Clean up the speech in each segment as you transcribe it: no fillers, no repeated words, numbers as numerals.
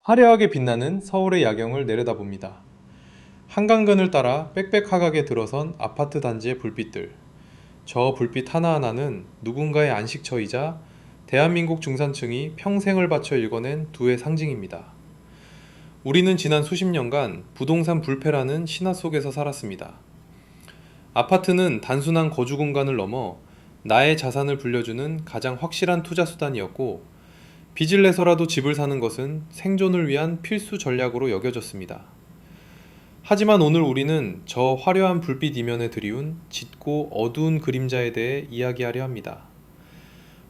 화려하게 빛나는 서울의 야경을 내려다봅니다. 한강변을 따라 빽빽하게 들어선 아파트 단지의 불빛들. 저 불빛 하나하나는 누군가의 안식처이자 대한민국 중산층이 평생을 바쳐 일궈낸 두의 상징입니다. 우리는 지난 수십 년간 부동산 불패라는 신화 속에서 살았습니다. 아파트는 단순한 거주 공간을 넘어 나의 자산을 불려주는 가장 확실한 투자 수단이었고, 빚을 내서라도 집을 사는 것은 생존을 위한 필수 전략으로 여겨졌습니다. 하지만 오늘 우리는 저 화려한 불빛 이면에 드리운 짙고 어두운 그림자에 대해 이야기하려 합니다.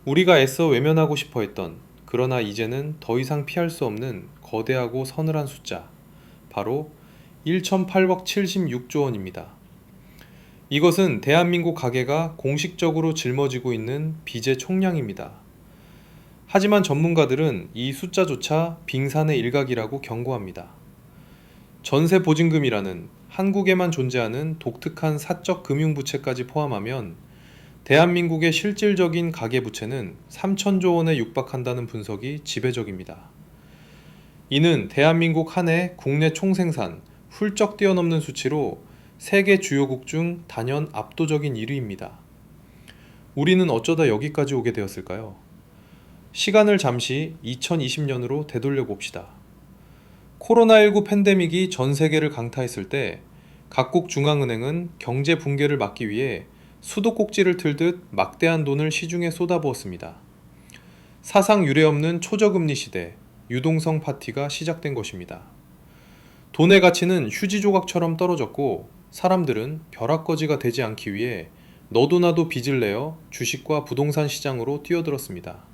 우리가 애써 외면하고 싶어 했던, 그러나 이제는 더 이상 피할 수 없는 거대하고 서늘한 숫자, 바로 1,800억 76조 원입니다. 이것은 대한민국 가계가 공식적으로 짊어지고 있는 빚의 총량입니다. 하지만 전문가들은 이 숫자조차 빙산의 일각이라고 경고합니다. 전세보증금이라는 한국에만 존재하는 독특한 사적 금융부채까지 포함하면 대한민국의 실질적인 가계부채는 3천조 원에 육박한다는 분석이 지배적입니다. 이는 대한민국 한 해 국내 총생산 훌쩍 뛰어넘는 수치로 세계 주요국 중 단연 압도적인 1위입니다. 우리는 어쩌다 여기까지 오게 되었을까요? 시간을 잠시 2020년으로 되돌려 봅시다. 코로나19 팬데믹이 전 세계를 강타했을 때 각국 중앙은행은 경제 붕괴를 막기 위해 수도꼭지를 틀듯 막대한 돈을 시중에 쏟아부었습니다. 사상 유례없는 초저금리 시대, 유동성 파티가 시작된 것입니다. 돈의 가치는 휴지 조각처럼 떨어졌고, 사람들은 벼락거지가 되지 않기 위해 너도나도 빚을 내어 주식과 부동산 시장으로 뛰어들었습니다.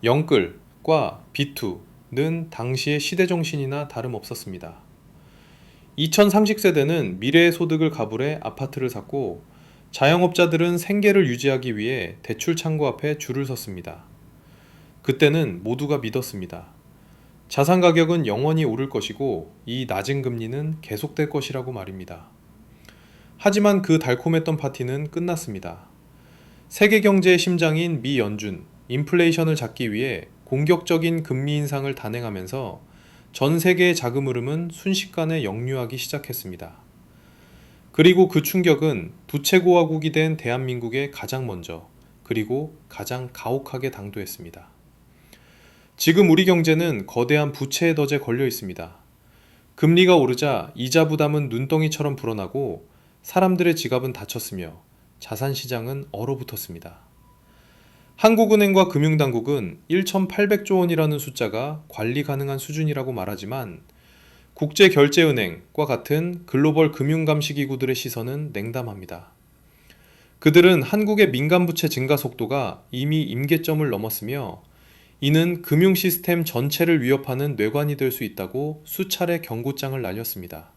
영끌과 비투는 당시의 시대정신이나 다름없었습니다. 2030세대는 미래의 소득을 가불해 아파트를 샀고, 자영업자들은 생계를 유지하기 위해 대출 창구 앞에 줄을 섰습니다. 그때는 모두가 믿었습니다. 자산 가격은 영원히 오를 것이고 이 낮은 금리는 계속될 것이라고 말입니다. 하지만 그 달콤했던 파티는 끝났습니다. 세계 경제의 심장인 미 연준, 인플레이션을 잡기 위해 공격적인 금리 인상을 단행하면서 전 세계의 자금 흐름은 순식간에 역류하기 시작했습니다. 그리고 그 충격은 부채고화국이 된 대한민국에 가장 먼저, 그리고 가장 가혹하게 당도했습니다. 지금 우리 경제는 거대한 부채의 덫에 걸려 있습니다. 금리가 오르자 이자 부담은 눈덩이처럼 불어나고 사람들의 지갑은 닫혔으며 자산시장은 얼어붙었습니다. 한국은행과 금융당국은 1,800조 원이라는 숫자가 관리 가능한 수준이라고 말하지만, 국제결제은행과 같은 글로벌 금융감시기구들의 시선은 냉담합니다. 그들은 한국의 민간부채 증가 속도가 이미 임계점을 넘었으며, 이는 금융 시스템 전체를 위협하는 뇌관이 될 수 있다고 수차례 경고장을 날렸습니다.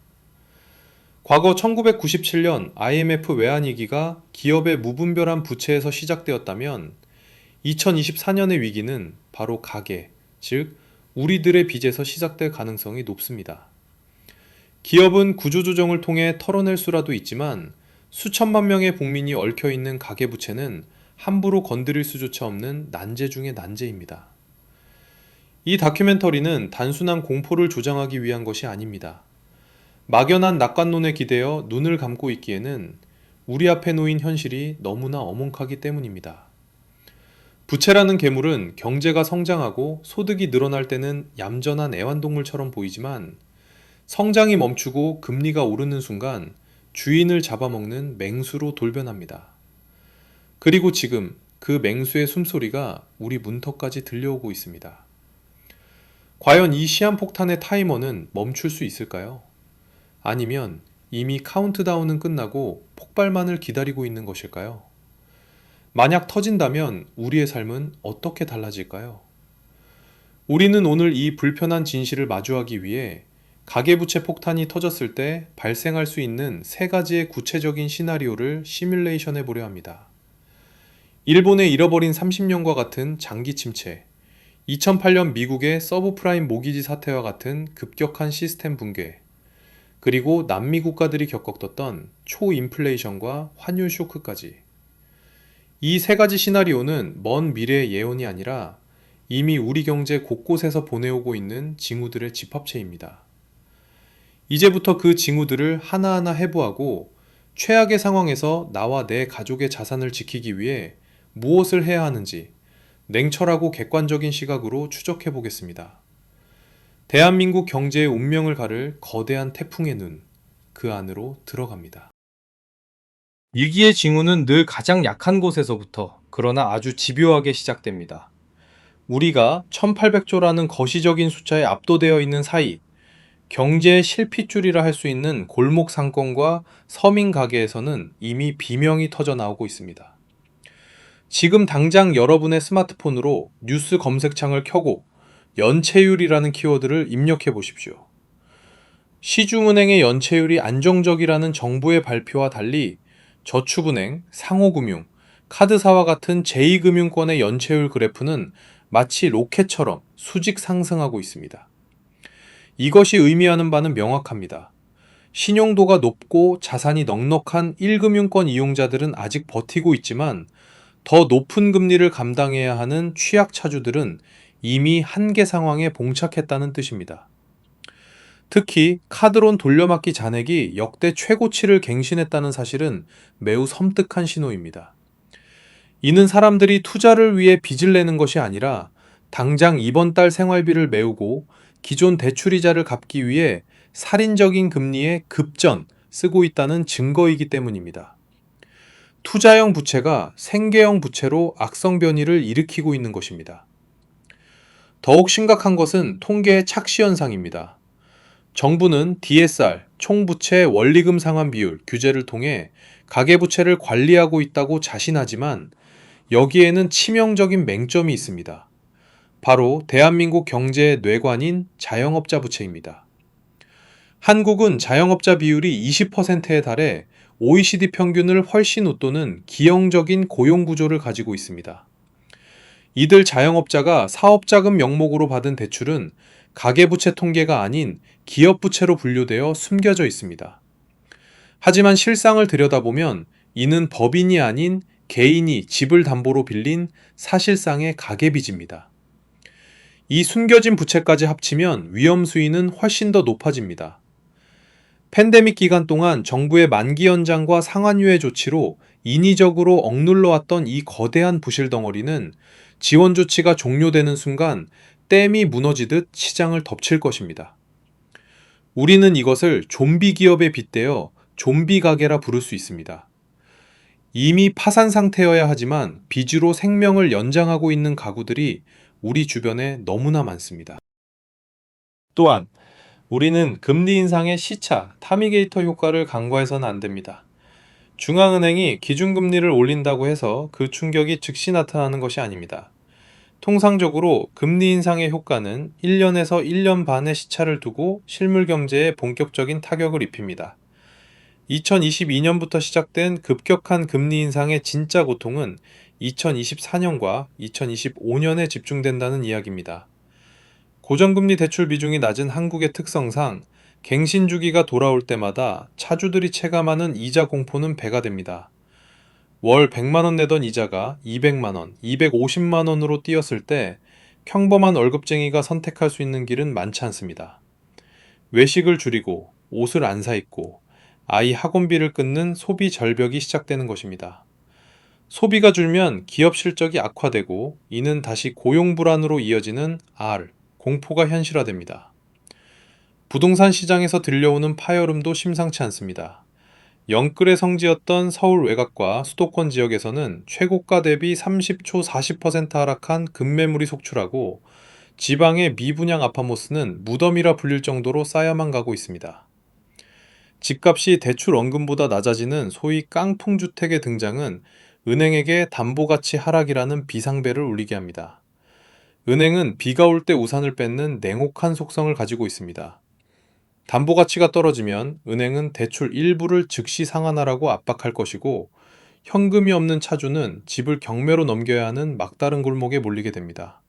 과거 1997년 IMF 외환위기가 기업의 무분별한 부채에서 시작되었다면, 2024년의 위기는 바로 가계, 즉 우리들의 빚에서 시작될 가능성이 높습니다. 기업은 구조조정을 통해 털어낼 수라도 있지만, 수천만 명의 국민이 얽혀있는 가계부채는 함부로 건드릴 수조차 없는 난제 중의 난제입니다. 이 다큐멘터리는 단순한 공포를 조장하기 위한 것이 아닙니다. 막연한 낙관론에 기대어 눈을 감고 있기에는 우리 앞에 놓인 현실이 너무나 엄혹하기 때문입니다. 부채라는 괴물은 경제가 성장하고 소득이 늘어날 때는 얌전한 애완동물처럼 보이지만, 성장이 멈추고 금리가 오르는 순간 주인을 잡아먹는 맹수로 돌변합니다. 그리고 지금 그 맹수의 숨소리가 우리 문턱까지 들려오고 있습니다. 과연 이 시한폭탄의 타이머는 멈출 수 있을까요? 아니면 이미 카운트다운은 끝나고 폭발만을 기다리고 있는 것일까요? 만약 터진다면 우리의 삶은 어떻게 달라질까요? 우리는 오늘 이 불편한 진실을 마주하기 위해 가계부채 폭탄이 터졌을 때 발생할 수 있는 세 가지의 구체적인 시나리오를 시뮬레이션해 보려 합니다. 일본의 잃어버린 30년과 같은 장기 침체, 2008년 미국의 서브프라임 모기지 사태와 같은 급격한 시스템 붕괴, 그리고 남미 국가들이 겪었던 초인플레이션과 환율 쇼크까지. 이 세 가지 시나리오는 먼 미래의 예언이 아니라 이미 우리 경제 곳곳에서 보내오고 있는 징후들의 집합체입니다. 이제부터 그 징후들을 하나하나 해부하고 최악의 상황에서 나와 내 가족의 자산을 지키기 위해 무엇을 해야 하는지 냉철하고 객관적인 시각으로 추적해 보겠습니다. 대한민국 경제의 운명을 가를 거대한 태풍의 눈, 그 안으로 들어갑니다. 위기의 징후는 늘 가장 약한 곳에서부터, 그러나 아주 집요하게 시작됩니다. 우리가 1800조라는 거시적인 숫자에 압도되어 있는 사이, 경제의 실핏줄이라 할 수 있는 골목 상권과 서민 가게에서는 이미 비명이 터져 나오고 있습니다. 지금 당장 여러분의 스마트폰으로 뉴스 검색창을 켜고 연체율이라는 키워드를 입력해 보십시오. 시중은행의 연체율이 안정적이라는 정부의 발표와 달리 저축은행, 상호금융, 카드사와 같은 제2금융권의 연체율 그래프는 마치 로켓처럼 수직 상승하고 있습니다. 이것이 의미하는 바는 명확합니다. 신용도가 높고 자산이 넉넉한 1금융권 이용자들은 아직 버티고 있지만 더 높은 금리를 감당해야 하는 취약차주들은 이미 한계 상황에 봉착했다는 뜻입니다. 특히 카드론 돌려막기 잔액이 역대 최고치를 갱신했다는 사실은 매우 섬뜩한 신호입니다. 이는 사람들이 투자를 위해 빚을 내는 것이 아니라 당장 이번 달 생활비를 메우고 기존 대출이자를 갚기 위해 살인적인 금리에 급전 쓰고 있다는 증거이기 때문입니다. 투자형 부채가 생계형 부채로 악성 변이를 일으키고 있는 것입니다. 더욱 심각한 것은 통계의 착시 현상입니다. 정부는 DSR, 총부채 원리금 상환 비율 규제를 통해 가계부채를 관리하고 있다고 자신하지만 여기에는 치명적인 맹점이 있습니다. 바로 대한민국 경제의 뇌관인 자영업자 부채입니다. 한국은 자영업자 비율이 20%에 달해 OECD 평균을 훨씬 웃도는 기형적인 고용 구조를 가지고 있습니다. 이들 자영업자가 사업자금 명목으로 받은 대출은 가계부채 통계가 아닌 기업부채로 분류되어 숨겨져 있습니다. 하지만 실상을 들여다보면 이는 법인이 아닌 개인이 집을 담보로 빌린 사실상의 가계빚입니다. 이 숨겨진 부채까지 합치면 위험 수위는 훨씬 더 높아집니다. 팬데믹 기간 동안 정부의 만기 연장과 상환유예 조치로 인위적으로 억눌러왔던 이 거대한 부실 덩어리는 지원 조치가 종료되는 순간 댐이 무너지듯 시장을 덮칠 것입니다. 우리는 이것을 좀비 기업에 빗대어 좀비 가게라 부를 수 있습니다. 이미 파산 상태여야 하지만 빚으로 생명을 연장하고 있는 가구들이 우리 주변에 너무나 많습니다. 또한 우리는 금리 인상의 시차, 타미게이터 효과를 간과해서는 안 됩니다. 중앙은행이 기준금리를 올린다고 해서 그 충격이 즉시 나타나는 것이 아닙니다. 통상적으로 금리 인상의 효과는 1년에서 1년 반의 시차를 두고 실물 경제에 본격적인 타격을 입힙니다. 2022년부터 시작된 급격한 금리 인상의 진짜 고통은 2024년과 2025년에 집중된다는 이야기입니다. 고정금리 대출 비중이 낮은 한국의 특성상 갱신 주기가 돌아올 때마다 차주들이 체감하는 이자 공포는 배가 됩니다. 월 100만 원 내던 이자가 200만 원, 250만 원으로 뛰었을 때 평범한 월급쟁이가 선택할 수 있는 길은 많지 않습니다. 외식을 줄이고 옷을 안 사 입고 아이 학원비를 끊는 소비 절벽이 시작되는 것입니다. 소비가 줄면 기업 실적이 악화되고 이는 다시 고용 불안으로 이어지는 R, 공포가 현실화됩니다. 부동산 시장에서 들려오는 파열음도 심상치 않습니다. 영끌의 성지였던 서울 외곽과 수도권 지역에서는 최고가 대비 30초 40% 하락한 급매물이 속출하고 지방의 미분양 아파모스는 무덤이라 불릴 정도로 쌓여만 가고 있습니다. 집값이 대출 원금보다 낮아지는 소위 깡통주택의 등장은 은행에게 담보가치 하락이라는 비상벨을 울리게 합니다. 은행은 비가 올 때 우산을 뺏는 냉혹한 속성을 가지고 있습니다. 담보 가치가 떨어지면 은행은 대출 일부를 즉시 상환하라고 압박할 것이고 현금이 없는 차주는 집을 경매로 넘겨야 하는 막다른 골목에 몰리게 됩니다.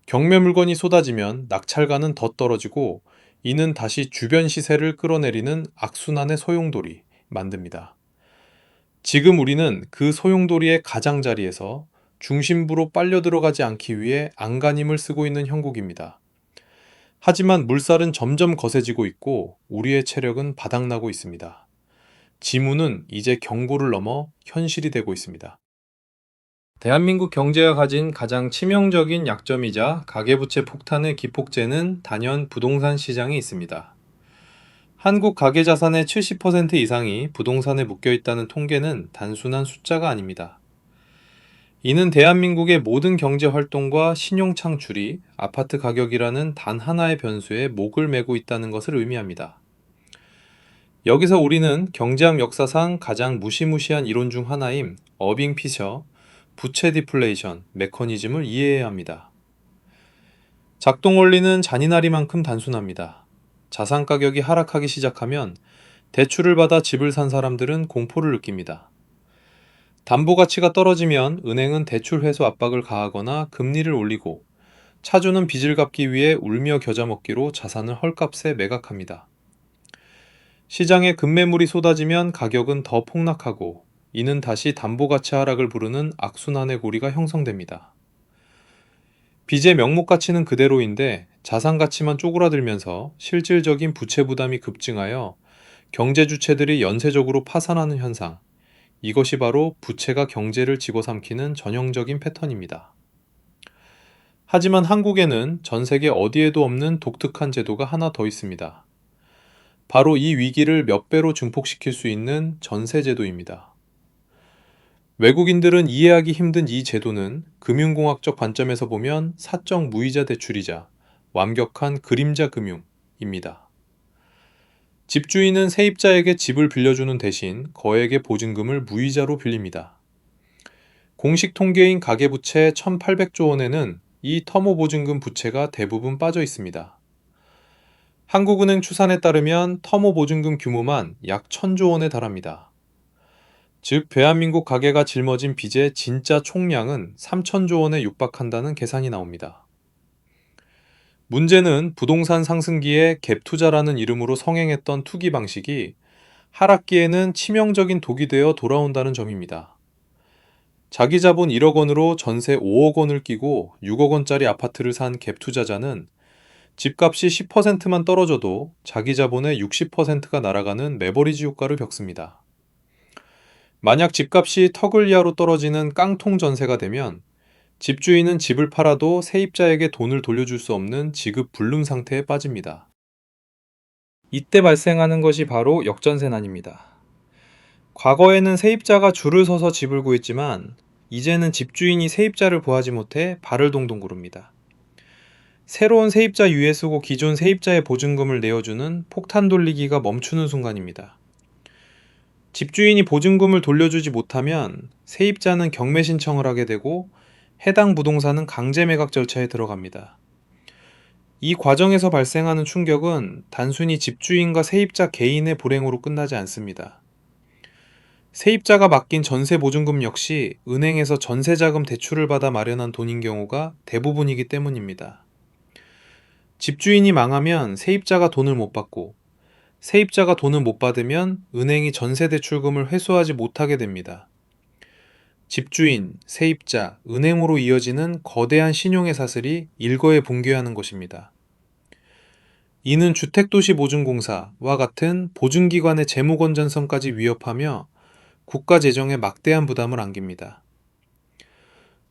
경매 물건이 쏟아지면 낙찰가는 더 떨어지고 이는 다시 주변 시세를 끌어내리는 악순환의 소용돌이 만듭니다. 지금 우리는 그 소용돌이의 가장자리에서 중심부로 빨려 들어가지 않기 위해 안간힘을 쓰고 있는 형국입니다. 하지만 물살은 점점 거세지고 있고 우리의 체력은 바닥나고 있습니다. 지문은 이제 경고를 넘어 현실이 되고 있습니다. 대한민국 경제가 가진 가장 치명적인 약점이자 가계부채 폭탄의 기폭제는 단연 부동산 시장에 있습니다. 한국 가계자산의 70% 이상이 부동산에 묶여 있다는 통계는 단순한 숫자가 아닙니다. 이는 대한민국의 모든 경제 활동과 신용 창출이 아파트 가격이라는 단 하나의 변수에 목을 매고 있다는 것을 의미합니다. 여기서 우리는 경제학 역사상 가장 무시무시한 이론 중 하나인 어빙 피셔, 부채 디플레이션 메커니즘을 이해해야 합니다. 작동 원리는 잔인하리만큼 단순합니다. 자산 가격이 하락하기 시작하면 대출을 받아 집을 산 사람들은 공포를 느낍니다. 담보 가치가 떨어지면 은행은 대출 회수 압박을 가하거나 금리를 올리고 차주는 빚을 갚기 위해 울며 겨자 먹기로 자산을 헐값에 매각합니다. 시장에 급매물이 쏟아지면 가격은 더 폭락하고 이는 다시 담보 가치 하락을 부르는 악순환의 고리가 형성됩니다. 빚의 명목 가치는 그대로인데 자산 가치만 쪼그라들면서 실질적인 부채 부담이 급증하여 경제 주체들이 연쇄적으로 파산하는 현상. 이것이 바로 부채가 경제를 집어삼키는 전형적인 패턴입니다. 하지만 한국에는 전 세계 어디에도 없는 독특한 제도가 하나 더 있습니다. 바로 이 위기를 몇 배로 증폭시킬 수 있는 전세제도입니다. 외국인들은 이해하기 힘든 이 제도는 금융공학적 관점에서 보면 사적 무이자 대출이자 완벽한 그림자 금융입니다. 집주인은 세입자에게 집을 빌려주는 대신 거액의 보증금을 무이자로 빌립니다. 공식 통계인 가계부채 1,800조 원에는 이 터모 보증금 부채가 대부분 빠져 있습니다. 한국은행 추산에 따르면 터모 보증금 규모만 약 1,000조 원에 달합니다. 즉 대한민국 가계가 짊어진 빚의 진짜 총량은 3,000조 원에 육박한다는 계산이 나옵니다. 문제는 부동산 상승기에 갭투자라는 이름으로 성행했던 투기 방식이 하락기에는 치명적인 독이 되어 돌아온다는 점입니다. 자기 자본 1억 원으로 전세 5억 원을 끼고 6억 원짜리 아파트를 산 갭투자자는 집값이 10%만 떨어져도 자기 자본의 60%가 날아가는 레버리지 효과를 겪습니다. 만약 집값이 터글 이하로 떨어지는 깡통 전세가 되면 집주인은 집을 팔아도 세입자에게 돈을 돌려줄 수 없는 지급 불능 상태에 빠집니다. 이때 발생하는 것이 바로 역전세난입니다. 과거에는 세입자가 줄을 서서 집을 구했지만 이제는 집주인이 세입자를 구하지 못해 발을 동동 구릅니다. 새로운 세입자 유예 쓰고 기존 세입자의 보증금을 내어주는 폭탄 돌리기가 멈추는 순간입니다. 집주인이 보증금을 돌려주지 못하면 세입자는 경매 신청을 하게 되고 해당 부동산은 강제 매각 절차에 들어갑니다. 이 과정에서 발생하는 충격은 단순히 집주인과 세입자 개인의 불행으로 끝나지 않습니다. 세입자가 맡긴 전세 보증금 역시 은행에서 전세자금 대출을 받아 마련한 돈인 경우가 대부분이기 때문입니다. 집주인이 망하면 세입자가 돈을 못 받고 세입자가 돈을 못 받으면 은행이 전세 대출금을 회수하지 못하게 됩니다. 집주인, 세입자, 은행으로 이어지는 거대한 신용의 사슬이 일거에 붕괴하는 것입니다. 이는 주택도시보증공사와 같은 보증기관의 재무 건전성까지 위협하며 국가 재정에 막대한 부담을 안깁니다.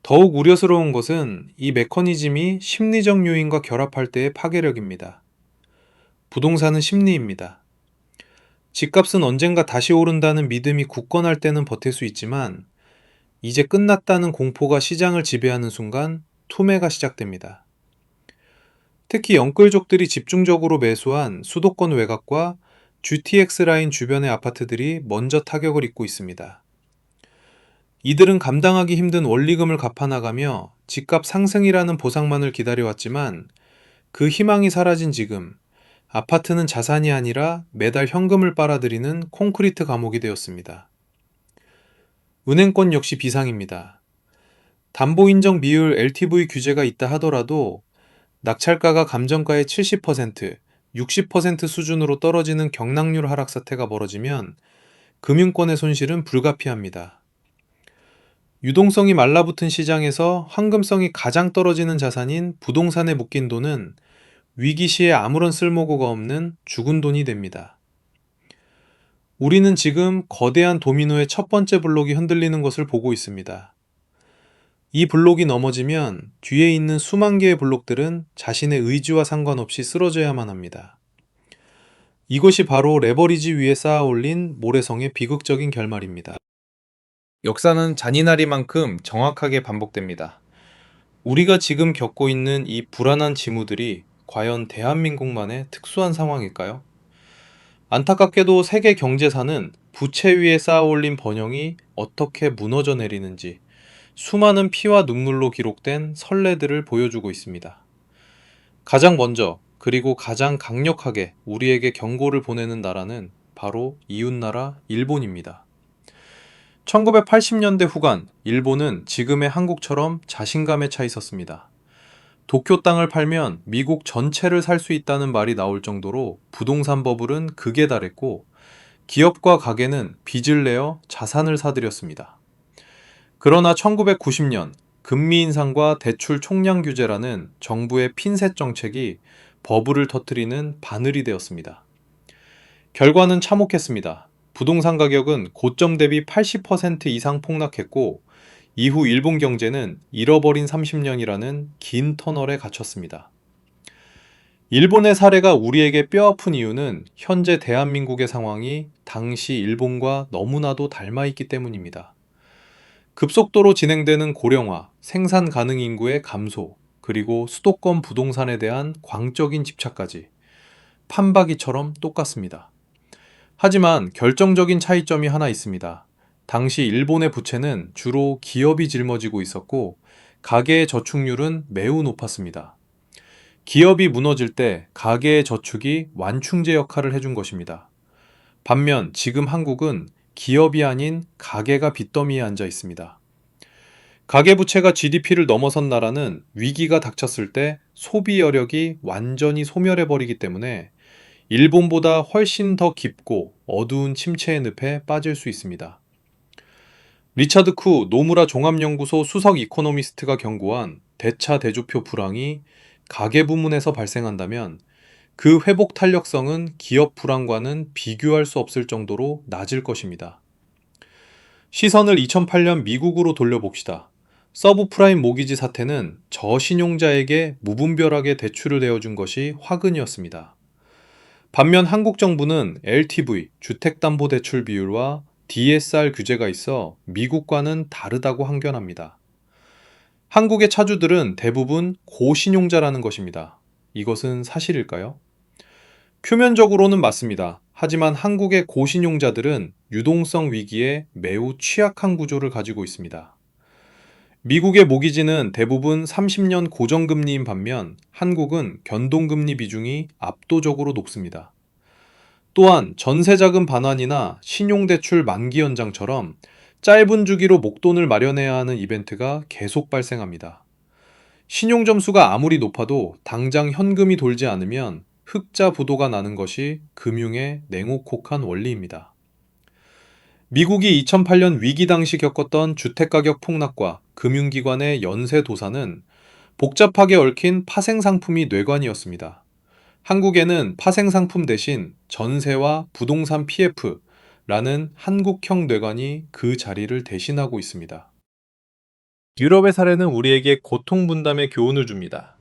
더욱 우려스러운 것은 이 메커니즘이 심리적 요인과 결합할 때의 파괴력입니다. 부동산은 심리입니다. 집값은 언젠가 다시 오른다는 믿음이 굳건할 때는 버틸 수 있지만 이제 끝났다는 공포가 시장을 지배하는 순간 투매가 시작됩니다. 특히 영끌족들이 집중적으로 매수한 수도권 외곽과 GTX 라인 주변의 아파트들이 먼저 타격을 입고 있습니다. 이들은 감당하기 힘든 원리금을 갚아나가며 집값 상승이라는 보상만을 기다려왔지만 그 희망이 사라진 지금 아파트는 자산이 아니라 매달 현금을 빨아들이는 콘크리트 감옥이 되었습니다. 은행권 역시 비상입니다. 담보인정 비율 LTV 규제가 있다 하더라도 낙찰가가 감정가의 70%, 60% 수준으로 떨어지는 경락률 하락 사태가 벌어지면 금융권의 손실은 불가피합니다. 유동성이 말라붙은 시장에서 황금성이 가장 떨어지는 자산인 부동산에 묶인 돈은 위기 시에 아무런 쓸모가 없는 죽은 돈이 됩니다. 우리는 지금 거대한 도미노의 첫 번째 블록이 흔들리는 것을 보고 있습니다. 이 블록이 넘어지면 뒤에 있는 수만 개의 블록들은 자신의 의지와 상관없이 쓰러져야만 합니다. 이것이 바로 레버리지 위에 쌓아 올린 모래성의 비극적인 결말입니다. 역사는 잔인하리만큼 정확하게 반복됩니다. 우리가 지금 겪고 있는 이 불안한 징후들이 과연 대한민국만의 특수한 상황일까요? 안타깝게도 세계 경제사는 부채 위에 쌓아 올린 번영이 어떻게 무너져 내리는지 수많은 피와 눈물로 기록된 선례들을 보여주고 있습니다. 가장 먼저 그리고 가장 강력하게 우리에게 경고를 보내는 나라는 바로 이웃나라 일본입니다. 1980년대 후반 일본은 지금의 한국처럼 자신감에 차 있었습니다. 도쿄 땅을 팔면 미국 전체를 살 수 있다는 말이 나올 정도로 부동산 버블은 극에 달했고 기업과 가게는 빚을 내어 자산을 사들였습니다. 그러나 1990년 금리 인상과 대출 총량 규제라는 정부의 핀셋 정책이 버블을 터뜨리는 바늘이 되었습니다. 결과는 참혹했습니다. 부동산 가격은 고점 대비 80% 이상 폭락했고 이후 일본 경제는 잃어버린 30년이라는 긴 터널에 갇혔습니다. 일본의 사례가 우리에게 뼈아픈 이유는 현재 대한민국의 상황이 당시 일본과 너무나도 닮아 있기 때문입니다. 급속도로 진행되는 고령화, 생산 가능 인구의 감소, 그리고 수도권 부동산에 대한 광적인 집착까지 판박이처럼 똑같습니다. 하지만 결정적인 차이점이 하나 있습니다. 당시 일본의 부채는 주로 기업이 짊어지고 있었고 가계의 저축률은 매우 높았습니다. 기업이 무너질 때 가계의 저축이 완충제 역할을 해준 것입니다. 반면 지금 한국은 기업이 아닌 가계가 빚더미에 앉아 있습니다. 가계부채가 GDP를 넘어선 나라는 위기가 닥쳤을 때 소비 여력이 완전히 소멸해버리기 때문에 일본보다 훨씬 더 깊고 어두운 침체의 늪에 빠질 수 있습니다. 리차드 쿠 노무라 종합연구소 수석 이코노미스트가 경고한 대차 대조표 불황이 가계부문에서 발생한다면 그 회복 탄력성은 기업 불황과는 비교할 수 없을 정도로 낮을 것입니다. 시선을 2008년 미국으로 돌려봅시다. 서브프라임 모기지 사태는 저신용자에게 무분별하게 대출을 내어준 것이 화근이었습니다. 반면 한국 정부는 LTV, 주택담보대출 비율과 DSR 규제가 있어 미국과는 다르다고 항변합니다. 한국의 차주들은 대부분 고신용자라는 것입니다. 이것은 사실일까요? 표면적으로는 맞습니다. 하지만 한국의 고신용자들은 유동성 위기에 매우 취약한 구조를 가지고 있습니다. 미국의 모기지는 대부분 30년 고정금리인 반면 한국은 변동금리 비중이 압도적으로 높습니다. 또한 전세자금 반환이나 신용대출 만기 연장처럼 짧은 주기로 목돈을 마련해야 하는 이벤트가 계속 발생합니다. 신용점수가 아무리 높아도 당장 현금이 돌지 않으면 흑자 부도가 나는 것이 금융의 냉혹한 원리입니다. 미국이 2008년 위기 당시 겪었던 주택가격 폭락과 금융기관의 연쇄 도산은 복잡하게 얽힌 파생상품이 뇌관이었습니다. 한국에는 파생상품 대신 전세와 부동산 PF라는 한국형 뇌관이 그 자리를 대신하고 있습니다. 유럽의 사례는 우리에게 고통분담의 교훈을 줍니다.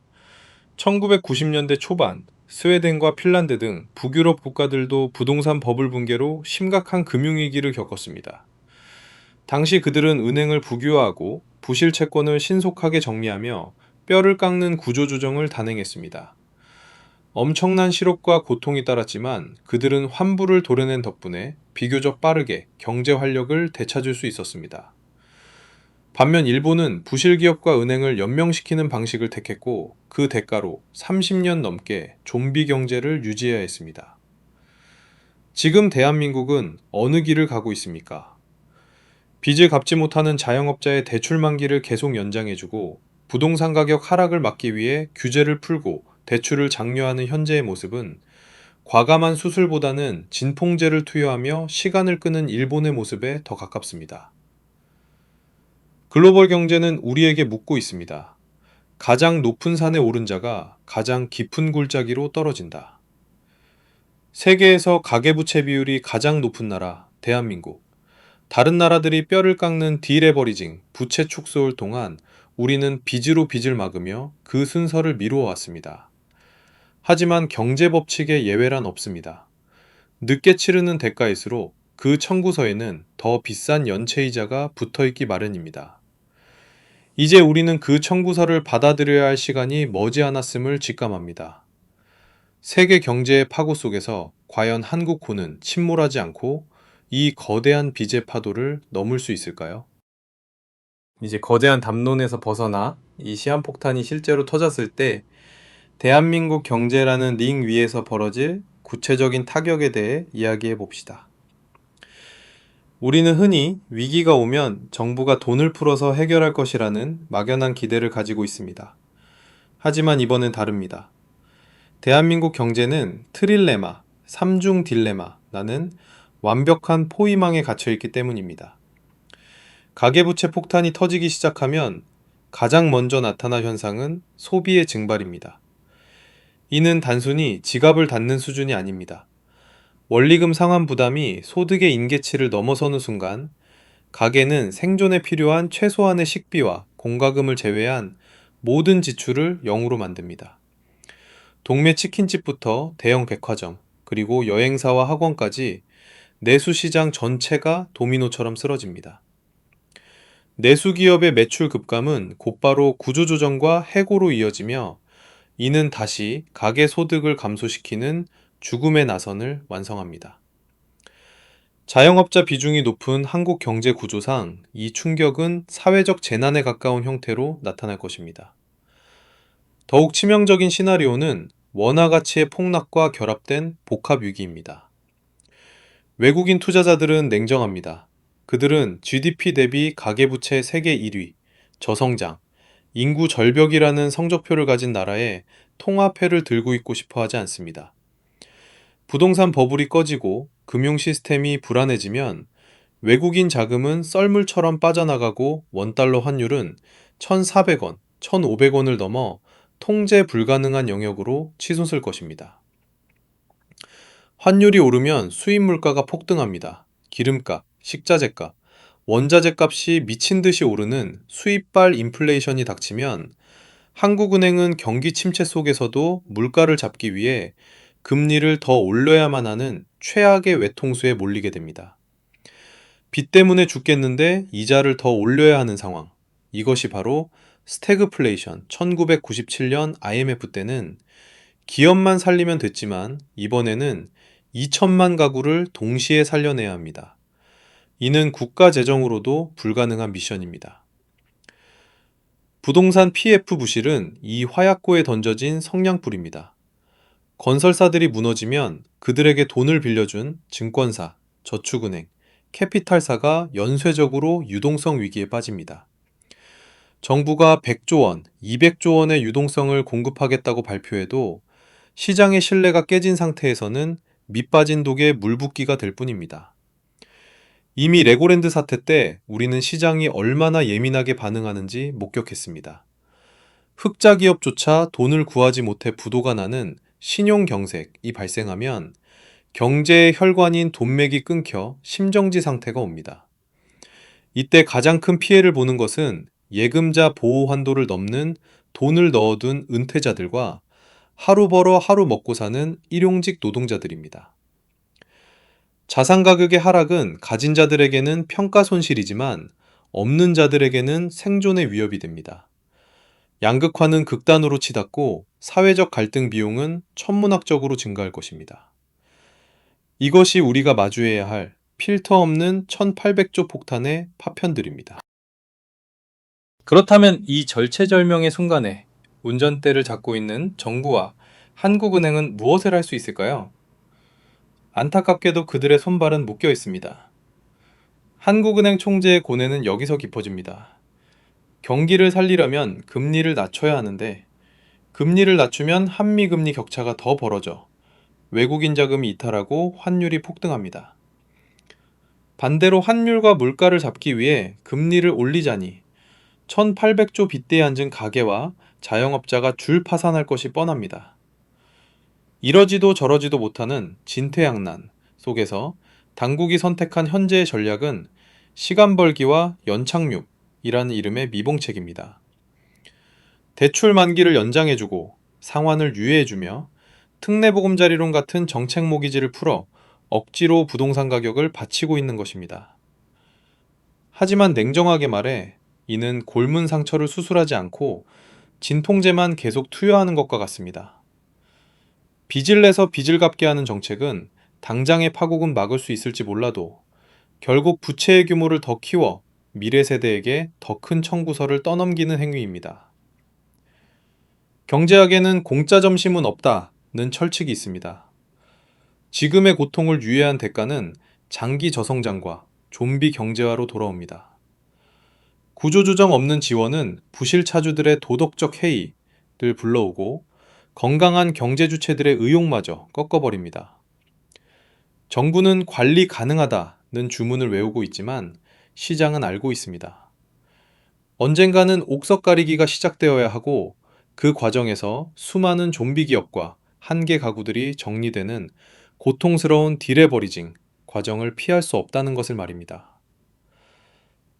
1990년대 초반 스웨덴과 핀란드 등 북유럽 국가들도 부동산 버블 붕괴로 심각한 금융위기를 겪었습니다. 당시 그들은 은행을 국유화하고 부실 채권을 신속하게 정리하며 뼈를 깎는 구조조정을 단행했습니다. 엄청난 실업과 고통이 따랐지만 그들은 환부를 도려낸 덕분에 비교적 빠르게 경제 활력을 되찾을 수 있었습니다. 반면 일본은 부실 기업과 은행을 연명시키는 방식을 택했고 그 대가로 30년 넘게 좀비 경제를 유지해야 했습니다. 지금 대한민국은 어느 길을 가고 있습니까? 빚을 갚지 못하는 자영업자의 대출 만기를 계속 연장해주고 부동산 가격 하락을 막기 위해 규제를 풀고 대출을 장려하는 현재의 모습은 과감한 수술보다는 진통제를 투여하며 시간을 끄는 일본의 모습에 더 가깝습니다. 글로벌 경제는 우리에게 묻고 있습니다. 가장 높은 산에 오른 자가 가장 깊은 굴짜기로 떨어진다. 세계에서 가계부채 비율이 가장 높은 나라, 대한민국. 다른 나라들이 뼈를 깎는 디레버리징, 부채 축소를 통한 우리는 빚으로 빚을 막으며 그 순서를 미루어 왔습니다. 하지만 경제 법칙에 예외란 없습니다. 늦게 치르는 대가일수록 그 청구서에는 더 비싼 연체이자가 붙어 있기 마련입니다. 이제 우리는 그 청구서를 받아들여야 할 시간이 머지않았음을 직감합니다. 세계 경제의 파고 속에서 과연 한국호는 침몰하지 않고 이 거대한 빚의 파도를 넘을 수 있을까요? 이제 거대한 담론에서 벗어나 이 시한폭탄이 실제로 터졌을 때 대한민국 경제라는 링 위에서 벌어질 구체적인 타격에 대해 이야기해 봅시다. 우리는 흔히 위기가 오면 정부가 돈을 풀어서 해결할 것이라는 막연한 기대를 가지고 있습니다. 하지만 이번엔 다릅니다. 대한민국 경제는 트릴레마, 삼중 딜레마라는 완벽한 포위망에 갇혀 있기 때문입니다. 가계부채 폭탄이 터지기 시작하면 가장 먼저 나타날 현상은 소비의 증발입니다. 이는 단순히 지갑을 닫는 수준이 아닙니다. 원리금 상환 부담이 소득의 임계치를 넘어서는 순간 가게는 생존에 필요한 최소한의 식비와 공과금을 제외한 모든 지출을 0으로 만듭니다. 동네 치킨집부터 대형 백화점, 그리고 여행사와 학원까지 내수시장 전체가 도미노처럼 쓰러집니다. 내수기업의 매출 급감은 곧바로 구조조정과 해고로 이어지며 이는 다시 가계소득을 감소시키는 죽음의 나선을 완성합니다. 자영업자 비중이 높은 한국 경제 구조상 이 충격은 사회적 재난에 가까운 형태로 나타날 것입니다. 더욱 치명적인 시나리오는 원화 가치의 폭락과 결합된 복합 위기입니다. 외국인 투자자들은 냉정합니다. 그들은 GDP 대비 가계부채 세계 1위, 저성장, 인구 절벽이라는 성적표를 가진 나라에 통화폐를 들고 있고 싶어 하지 않습니다. 부동산 버블이 꺼지고 금융 시스템이 불안해지면 외국인 자금은 썰물처럼 빠져나가고 원달러 환율은 1,400원, 1,500원을 넘어 통제 불가능한 영역으로 치솟을 것입니다. 환율이 오르면 수입 물가가 폭등합니다. 기름값, 식자재값, 원자재 값이 미친 듯이 오르는 수입발 인플레이션이 닥치면 한국은행은 경기 침체 속에서도 물가를 잡기 위해 금리를 더 올려야만 하는 최악의 외통수에 몰리게 됩니다. 빚 때문에 죽겠는데 이자를 더 올려야 하는 상황. 이것이 바로 스태그플레이션 1997년 IMF 때는 기업만 살리면 됐지만 이번에는 2천만 가구를 동시에 살려내야 합니다. 이는 국가 재정으로도 불가능한 미션입니다. 부동산 PF 부실은 이 화약고에 던져진 성냥불입니다. 건설사들이 무너지면 그들에게 돈을 빌려준 증권사, 저축은행, 캐피탈사가 연쇄적으로 유동성 위기에 빠집니다. 정부가 100조 원, 200조 원의 유동성을 공급하겠다고 발표해도 시장의 신뢰가 깨진 상태에서는 밑 빠진 독에 물 붓기가 될 뿐입니다. 이미 레고랜드 사태 때 우리는 시장이 얼마나 예민하게 반응하는지 목격했습니다. 흑자 기업조차 돈을 구하지 못해 부도가 나는 신용경색이 발생하면 경제의 혈관인 돈맥이 끊겨 심정지 상태가 옵니다. 이때 가장 큰 피해를 보는 것은 예금자 보호 한도를 넘는 돈을 넣어둔 은퇴자들과 하루 벌어 하루 먹고 사는 일용직 노동자들입니다. 자산 가격의 하락은 가진 자들에게는 평가 손실이지만 없는 자들에게는 생존의 위협이 됩니다. 양극화는 극단으로 치닫고 사회적 갈등 비용은 천문학적으로 증가할 것입니다. 이것이 우리가 마주해야 할 필터 없는 1800조 폭탄의 파편들입니다. 그렇다면 이 절체절명의 순간에 운전대를 잡고 있는 정부와 한국은행은 무엇을 할 수 있을까요? 안타깝게도 그들의 손발은 묶여 있습니다. 한국은행 총재의 고뇌는 여기서 깊어집니다. 경기를 살리려면 금리를 낮춰야 하는데 금리를 낮추면 한미금리 격차가 더 벌어져 외국인 자금이 이탈하고 환율이 폭등합니다. 반대로 환율과 물가를 잡기 위해 금리를 올리자니 1800조 빚대에 앉은 가게와 자영업자가 줄 파산할 것이 뻔합니다. 이러지도 저러지도 못하는 진퇴양난 속에서 당국이 선택한 현재의 전략은 시간 벌기와 연착륙이라는 이름의 미봉책입니다. 대출 만기를 연장해주고 상환을 유예해주며 특례보금자리론 같은 정책 모기지를 풀어 억지로 부동산 가격을 받치고 있는 것입니다. 하지만 냉정하게 말해 이는 골문 상처를 수술하지 않고 진통제만 계속 투여하는 것과 같습니다. 빚을 내서 빚을 갚게 하는 정책은 당장의 파국은 막을 수 있을지 몰라도 결국 부채의 규모를 더 키워 미래 세대에게 더 큰 청구서를 떠넘기는 행위입니다. 경제학에는 공짜 점심은 없다는 철칙이 있습니다. 지금의 고통을 유예한 대가는 장기 저성장과 좀비 경제화로 돌아옵니다. 구조조정 없는 지원은 부실차주들의 도덕적 해이를 불러오고 건강한 경제 주체들의 의욕마저 꺾어버립니다. 정부는 관리 가능하다는 주문을 외우고 있지만 시장은 알고 있습니다. 언젠가는 옥석 가리기가 시작되어야 하고 그 과정에서 수많은 좀비 기업과 한계 가구들이 정리되는 고통스러운 디레버리징 과정을 피할 수 없다는 것을 말입니다.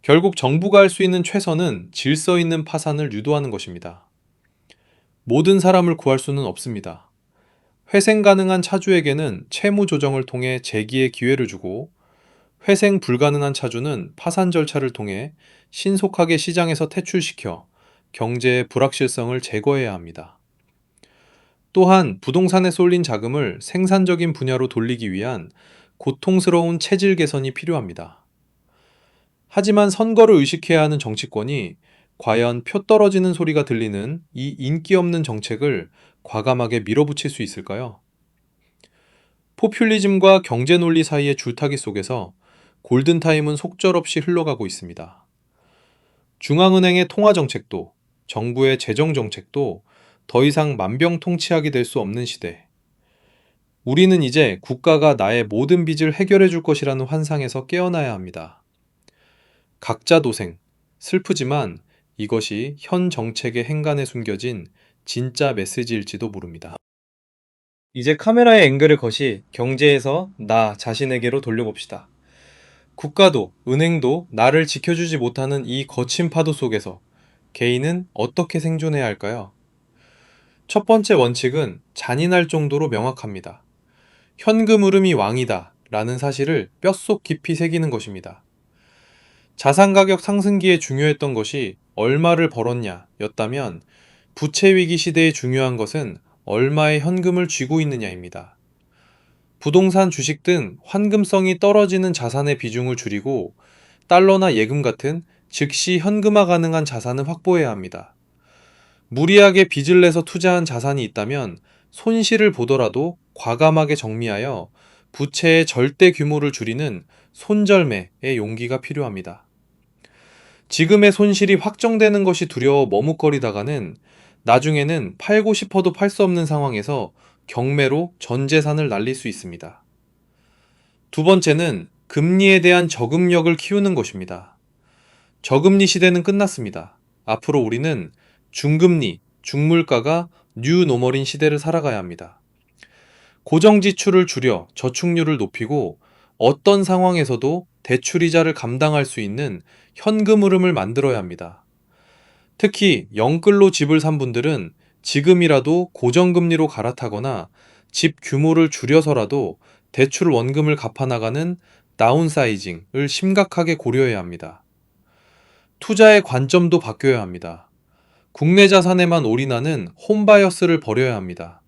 결국 정부가 할 수 있는 최선은 질서 있는 파산을 유도하는 것입니다. 모든 사람을 구할 수는 없습니다. 회생 가능한 차주에게는 채무 조정을 통해 재기의 기회를 주고 회생 불가능한 차주는 파산 절차를 통해 신속하게 시장에서 퇴출시켜 경제의 불확실성을 제거해야 합니다. 또한 부동산에 쏠린 자금을 생산적인 분야로 돌리기 위한 고통스러운 체질 개선이 필요합니다. 하지만 선거를 의식해야 하는 정치권이 과연 표 떨어지는 소리가 들리는 이 인기 없는 정책을 과감하게 밀어붙일 수 있을까요? 포퓰리즘과 경제 논리 사이의 줄타기 속에서 골든타임은 속절없이 흘러가고 있습니다. 중앙은행의 통화정책도 정부의 재정정책도 더 이상 만병통치약이 될 수 없는 시대. 우리는 이제 국가가 나의 모든 빚을 해결해 줄 것이라는 환상에서 깨어나야 합니다. 각자 도생, 슬프지만 이것이 현 정책의 행간에 숨겨진 진짜 메시지일지도 모릅니다. 이제 카메라의 앵글을 것이 경제에서 나 자신에게로 돌려봅시다. 국가도 은행도 나를 지켜주지 못하는 이 거친 파도 속에서 개인은 어떻게 생존해야 할까요? 첫 번째 원칙은 잔인할 정도로 명확합니다. 현금 흐름이 왕이다 라는 사실을 뼛속 깊이 새기는 것입니다. 자산 가격 상승기에 중요했던 것이 얼마를 벌었냐 였다면 부채 위기 시대에 중요한 것은 얼마의 현금을 쥐고 있느냐입니다. 부동산 주식 등 환금성이 떨어지는 자산의 비중을 줄이고 달러나 예금 같은 즉시 현금화 가능한 자산을 확보해야 합니다. 무리하게 빚을 내서 투자한 자산이 있다면 손실을 보더라도 과감하게 정리하여 부채의 절대 규모를 줄이는 손절매의 용기가 필요합니다. 지금의 손실이 확정되는 것이 두려워 머뭇거리다가는 나중에는 팔고 싶어도 팔 수 없는 상황에서 경매로 전 재산을 날릴 수 있습니다. 두 번째는 금리에 대한 저금력을 키우는 것입니다. 저금리 시대는 끝났습니다. 앞으로 우리는 중금리, 중물가가 뉴 노멀인 시대를 살아가야 합니다. 고정 지출을 줄여 저축률을 높이고 어떤 상황에서도 대출이자를 감당할 수 있는 현금 흐름을 만들어야 합니다. 특히 영끌로 집을 산 분들은 지금이라도 고정금리로 갈아타거나 집 규모를 줄여서라도 대출 원금을 갚아나가는 다운사이징을 심각하게 고려해야 합니다. 투자의 관점도 바뀌어야 합니다. 국내 자산에만 올인하는 홈바이어스를 버려야 합니다.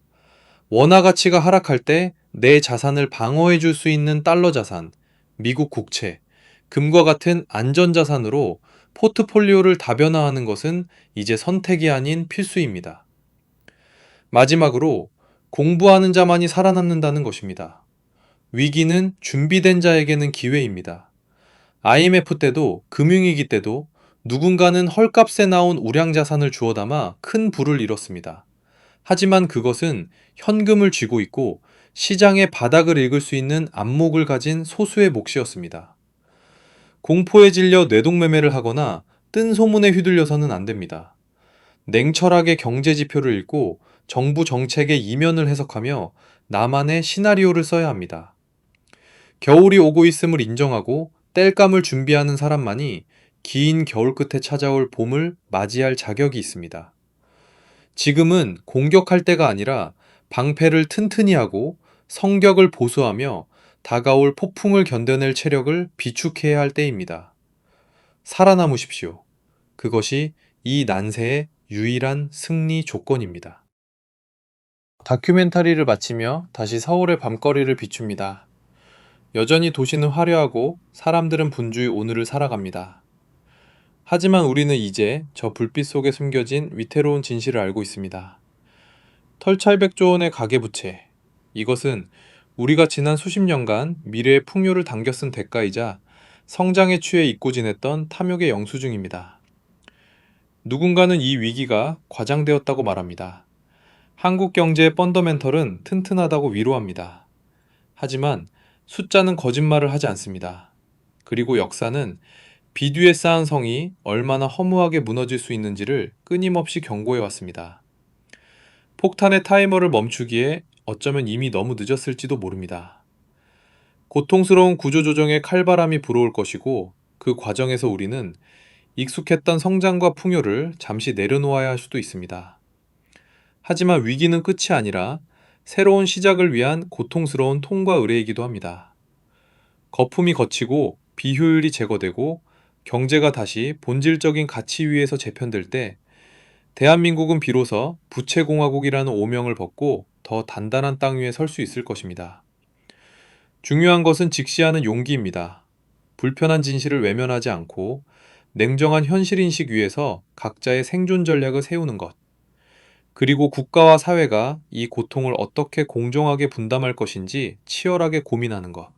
원화 가치가 하락할 때 내 자산을 방어해 줄 수 있는 달러 자산, 미국 국채, 금과 같은 안전자산으로 포트폴리오를 다변화하는 것은 이제 선택이 아닌 필수입니다. 마지막으로 공부하는 자만이 살아남는다는 것입니다. 위기는 준비된 자에게는 기회입니다. IMF 때도 금융위기 때도 누군가는 헐값에 나온 우량 자산을 주워 담아 큰 부를 이뤘습니다. 하지만 그것은 현금을 쥐고 있고 시장의 바닥을 읽을 수 있는 안목을 가진 소수의 몫이었습니다. 공포에 질려 뇌동매매를 하거나 뜬 소문에 휘둘려서는 안 됩니다. 냉철하게 경제 지표를 읽고 정부 정책의 이면을 해석하며 나만의 시나리오를 써야 합니다. 겨울이 오고 있음을 인정하고 땔감을 준비하는 사람만이 긴 겨울 끝에 찾아올 봄을 맞이할 자격이 있습니다. 지금은 공격할 때가 아니라 방패를 튼튼히 하고 성격을 보수하며 다가올 폭풍을 견뎌낼 체력을 비축해야 할 때입니다. 살아남으십시오. 그것이 이 난세의 유일한 승리 조건입니다. 다큐멘터리를 마치며 다시 서울의 밤거리를 비춥니다. 여전히 도시는 화려하고 사람들은 분주히 오늘을 살아갑니다. 하지만 우리는 이제 저 불빛 속에 숨겨진 위태로운 진실을 알고 있습니다. 털찰백조 원의 가계부채. 이것은 우리가 지난 수십 년간 미래의 풍요를 당겨 쓴 대가이자 성장에 취해 잊고 지냈던 탐욕의 영수증입니다. 누군가는 이 위기가 과장되었다고 말합니다. 한국 경제의 펀더멘털은 튼튼하다고 위로합니다. 하지만 숫자는 거짓말을 하지 않습니다. 그리고 역사는 비두에 쌓은 성이 얼마나 허무하게 무너질 수 있는지를 끊임없이 경고해 왔습니다. 폭탄의 타이머를 멈추기에 어쩌면 이미 너무 늦었을지도 모릅니다. 고통스러운 구조조정의 칼바람이 불어올 것이고 그 과정에서 우리는 익숙했던 성장과 풍요를 잠시 내려놓아야 할 수도 있습니다. 하지만 위기는 끝이 아니라 새로운 시작을 위한 고통스러운 통과 의례이기도 합니다. 거품이 걷히고 비효율이 제거되고 경제가 다시 본질적인 가치 위에서 재편될 때 대한민국은 비로소 부채공화국이라는 오명을 벗고 더 단단한 땅 위에 설 수 있을 것입니다. 중요한 것은 직시하는 용기입니다. 불편한 진실을 외면하지 않고 냉정한 현실인식 위에서 각자의 생존 전략을 세우는 것. 그리고 국가와 사회가 이 고통을 어떻게 공정하게 분담할 것인지 치열하게 고민하는 것.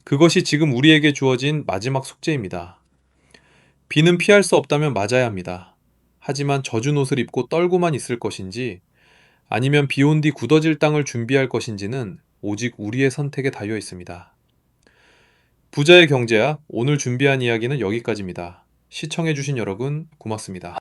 그것이 지금 우리에게 주어진 마지막 숙제입니다. 비는 피할 수 없다면 맞아야 합니다. 하지만 젖은 옷을 입고 떨고만 있을 것인지 아니면 비 온 뒤 굳어질 땅을 준비할 것인지는 오직 우리의 선택에 달려 있습니다. 부자의 경제학 오늘 준비한 이야기는 여기까지입니다. 시청해주신 여러분 고맙습니다.